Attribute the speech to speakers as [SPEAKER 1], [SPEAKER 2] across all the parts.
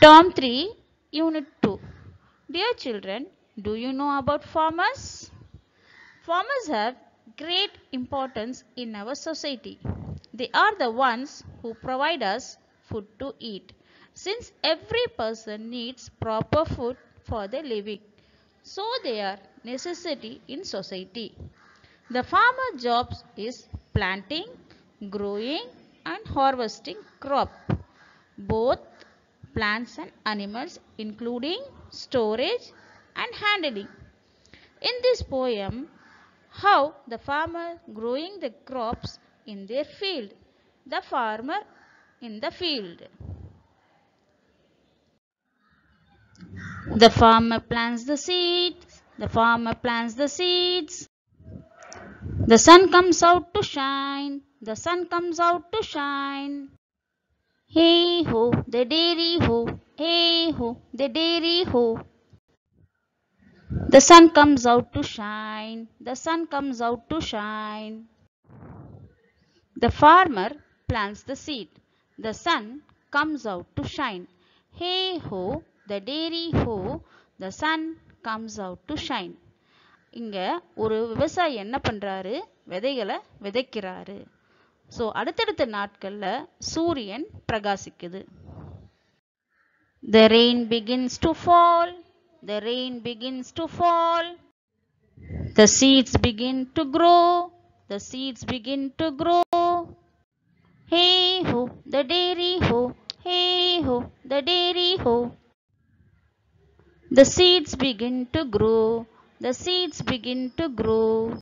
[SPEAKER 1] Term 3, Unit 2. Dear children, do you know about farmers? Farmers have great importance in our society. They are the ones who provide us food to eat. Since every person needs proper food for their living, so they are necessity in society. The farmer jobs is planting, growing and harvesting crop, both plants and animals, including storage and handling. In this poem, how the farmer growing the crops in their field, the farmer in the field. The farmer plants the seeds, the farmer plants the seeds. The sun comes out to shine, the sun comes out to shine. Hey ho, the dairy ho, hey ho, the dairy ho. The sun comes out to shine, the sun comes out to shine. The farmer plants the seed, the sun comes out to shine. Hey ho, the dairy ho, the sun comes out to shine. இங்க ஒரு விவசாயி என்ன பண்றாரு? விதைகளை விதைக்கிறாரு. So அடுத்தடுத்த நாட்கள்ல சூரியன் பிரகாசிக்குது. The rain begins to fall. The rain begins to fall. The seeds begin to grow. The seeds begin to grow. Hey ho, the dairy ho. Hey ho, the dairy ho. The seeds begin to grow. The seeds begin to grow.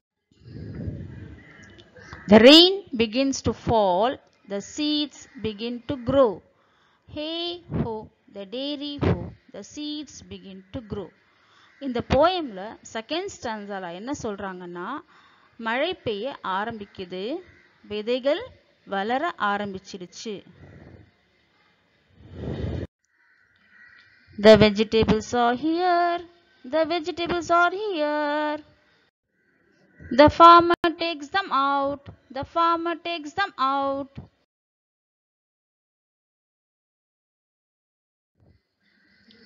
[SPEAKER 1] The rain begins to fall. The seeds begin to grow. Hey ho, the dairy ho. The seeds begin to grow. இந்த போயம்ல second ஸ்டான்ஸால என்ன சொல்றாங்கன்னா, மழை பெய்ய ஆரம்பிக்குது, விதைகள் வளர ஆரம்பிச்சிடுச்சு. The vegetables are here. The vegetables are here. The farmer takes them out. The farmer takes them out.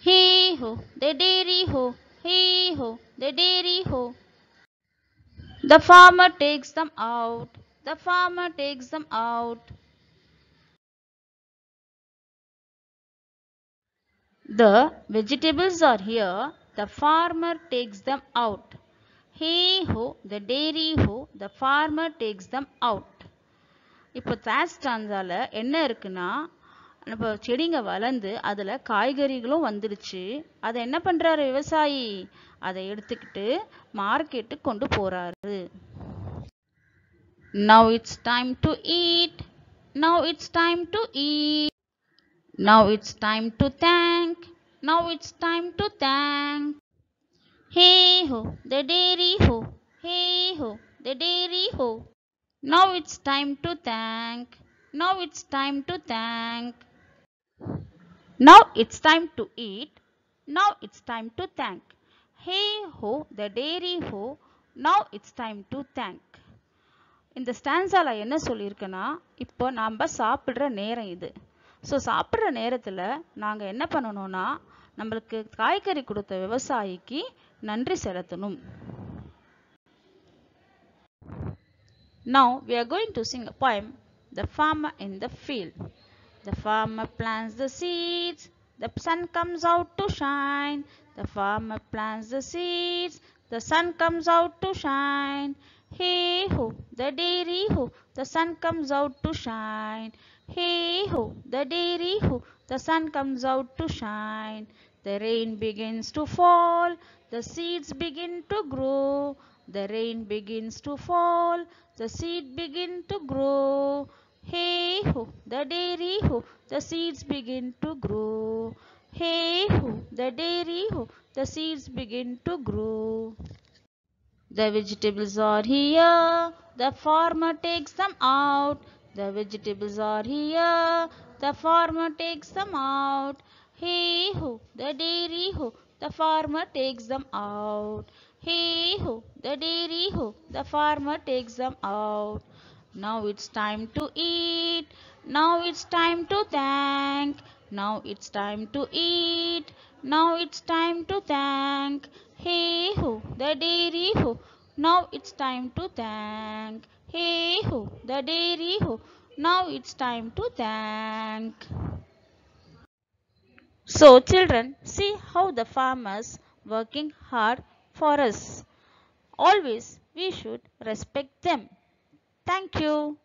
[SPEAKER 1] Hey ho, the dairy ho. Hey ho, the dairy ho. The farmer takes them out. The farmer takes them out. The vegetables are here. The farmer takes them out. Hey ho, the dairy ho. The farmer takes them out. இப்போ third ஸ்டான்ஸால என்ன இருக்குன்னா, நம்ம செடிங்க வளர்ந்து அதில் காய்கறிகளும் வந்துடுச்சு. அதை என்ன பண்ணுறாரு விவசாயி? அதை எடுத்துக்கிட்டு மார்க்கெட்டுக்கு கொண்டு போகிறாரு. Now it's time to eat. Now it's time to eat. Now it's time to thank. Now it's time to thank. Hey ho, the dairy ho. Hey ho, the dairy ho. Now it's time to thank. Now it's time to thank. Now it's time to eat. Now it's time to thank. Hey ho, the dairy ho. Now it's time to thank. இந்த ஸ்டான்ஸால என்ன சொல்லியிருக்குன்னா, இப்போ நாம் சாப்பிட்ற நேரம் இது. So சாப்பிட்ற நேரத்தில் நாங்கள் என்ன பண்ணணும்னா, நம்மளுக்கு காய்கறி கொடுத்த விவசாயிக்கு நன்றி செலுத்தணும். Now we are going to sing a poem, The Farmer in the Field. The farmer plants the seeds. The sun comes out to shine. The farmer plants the seeds. The sun comes out to shine. Hey ho, the dairy ho. The sun comes out to shine. Hey ho, the dairy ho. The sun comes out to shine. The rain begins to fall. The seeds begin to grow. The rain begins to fall. The seed begin to grow. Hey ho, the dairy ho. The seeds begin to grow. Hey ho, the dairy ho. The seeds begin to grow. The vegetables are here. The farmer takes them out. The vegetables are here. The farmer takes them out. Hey ho, the dairy ho. The farmer takes them out. Hey ho, the dairy ho. The farmer takes them out. Now it's time to eat. Now it's time to thank. Now it's time to eat. Now it's time to thank. Hey ho, the dairy ho. Now it's time to thank. Hey ho, the dairy ho. Now it's time to thank. So children, see how the farmers working hard for us. Always we should respect them. Thank you.